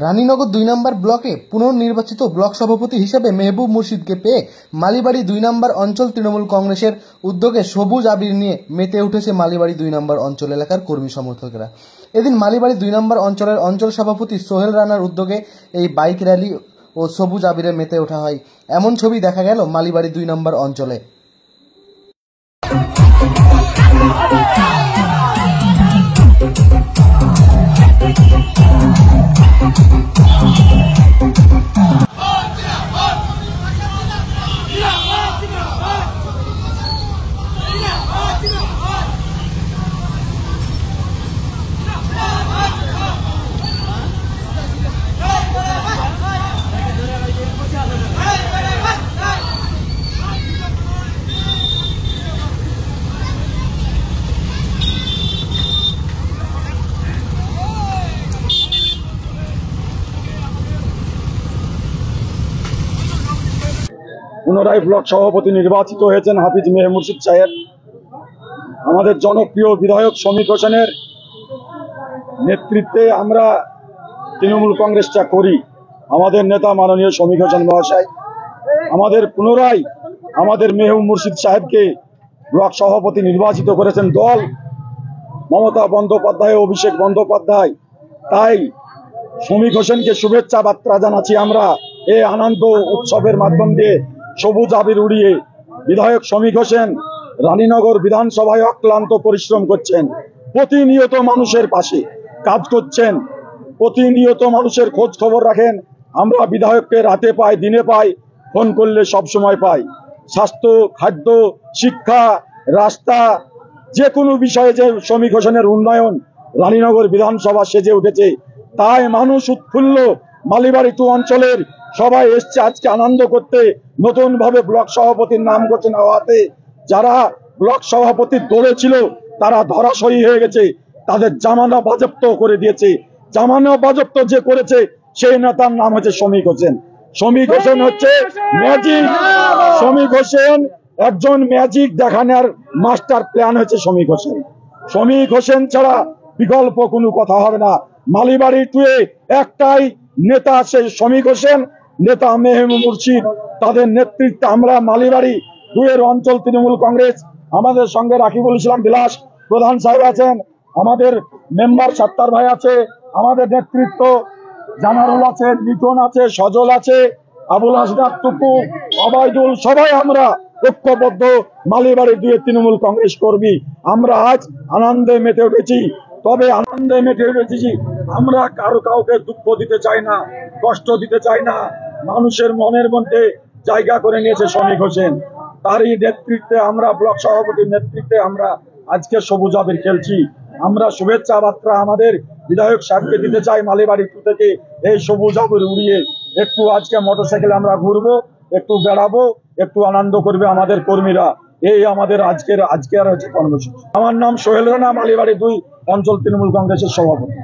রানীনগর ২ নম্বর ব্লকে পুনর্নির্বাচিত ব্লক সভাপতি হিসেবে মেহবুব মুর্শিদকে পেয়ে মালিবাড়ি ২ নম্বর অঞ্চল তৃণমূল কংগ্রেসের উদ্যোগে সবুজ আবির নিয়ে মেতে উঠেছে মালিবাড়ি ২ নম্বর অঞ্চল এলাকার কর্মী সমর্থকেরা। এদিন মালিবাড়ি ২ নম্বর অঞ্চলের অঞ্চল সভাপতি সোহেল রানার উদ্যোগে এই বাইক র্যালি ও সবুজ আবিরে মেতে ওঠা হয়। এমন ছবি দেখা গেল মালিবাড়ি ২ নম্বর অঞ্চলে। পুনরায় ব্লক সভাপতি নির্বাচিত হয়েছেন হাফিজ মেহবুব মুর্শিদ সাহেব। আমাদের জনপ্রিয় বিধায়ক সমীক হোসেনের নেতৃত্বে আমরা তৃণমূল কংগ্রেসটা করি। আমাদের নেতা মাননীয় সমীক হোসেন মহাশয় আমাদের পুনরায় আমাদের মেহবুব মুর্শিদ সাহেবকে ব্লক সভাপতি নির্বাচিত করেছেন দল মমতা বন্দ্যোপাধ্যায়, অভিষেক বন্দ্যোপাধ্যায়। তাই সমীক হোসেনকে শুভেচ্ছা বার্তা জানাচ্ছি আমরা। এই আনন্দ উৎসবের মাধ্যম দিয়ে সবুজ আবির উড়িয়ে বিধায়ক সমীক হোসেন রানীনগর বিধানসভায় অক্লান্ত পরিশ্রম করছেন, প্রতিনিয়ত মানুষের পাশে কাজ করছেন, প্রতিনিয়ত মানুষের খোঁজ খবর রাখেন। আমরা বিধায়ককে রাতে পাই, দিনে পাই, ফোন করলে সব সময় পাই। স্বাস্থ্য, খাদ্য, শিক্ষা, রাস্তা, যে কোনো বিষয়ে যে সমীক হোসেনের উন্নয়ন রানীনগর বিধানসভা সেজে উঠেছে, তাই মানুষ উৎফুল্ল। মালিবাড়ি 2 অঞ্চলের সবাই এসছে আজকে আনন্দ করতে। নতুন ভাবে ব্লক সভাপতির নাম ঘোষণা হওয়াতে যারা ব্লক সভাপতির দৌড়ে ছিল তারা ধরাশয়ী হয়ে গেছে, তাদের জামানা বাজেপ্ত করে দিয়েছে। জামানা বাজেপ্ত যে করেছে সেই নেতার নাম হচ্ছে সমীক হোসেন। সমীক হোসেন হচ্ছে ম্যাজিক। সমীক হোসেন একজন ম্যাজিক দেখানোর মাস্টার প্ল্যান হচ্ছে সমীক হোসেন। সমীক হোসেন ছাড়া বিকল্প কোনো কথা হবে না। মালিবাড়ি 2 একটাই নেতা আছে, সমীক হোসেন, নেতা মেহবুব মুর্শিদ। তাদের নেতৃত্বে আমরা মালিবাড়ি 2 এর অঞ্চল তৃণমূল কংগ্রেস, আমাদের সঙ্গে রাকিবুল ইসলাম বিলাস প্রধান সাহেব আছেন, আমাদের মেম্বার সত্তার ভাই আছে, আমাদের নেতৃত্ব জামারুল আছে, লিটন আছে, সজল আছে, আবুল হাসনাত টুকু, অবায়দুল, সবাই আমরা ঐক্যবদ্ধ মালিবাড়ি 2 এর তৃণমূল কংগ্রেস কর্মী। আমরা আজ আনন্দে মেতে উঠেছি। তবে আনন্দে মেতে উঠেছি, আমরা কাউকে দুঃখ দিতে চাই না, কষ্ট দিতে চাই না। মানুষের মনের মধ্যে জায়গা করে নিয়েছে সমীক হোসেন, তারই নেতৃত্বে আমরা ব্লক সভাপতির নেতৃত্বে আমরা আজকে সবুজ আবির খেলছি। আমরা শুভেচ্ছা বার্তা আমাদের বিধায়ক সাহেবকে দিতে চাই মালিবাড়ি 2 থেকে। এই সবুজ আবির উড়িয়ে একটু আজকে মোটরসাইকেলে আমরা ঘুরবো, একটু বেড়াবো, একটু আনন্দ করবে আমাদের কর্মীরা। এই আমাদের আজকের হচ্ছে কর্মসূচি। আমার নাম সোহেল রানা, মালিবাড়ি 2 অঞ্চল তৃণমূল কংগ্রেসের সভাপতি।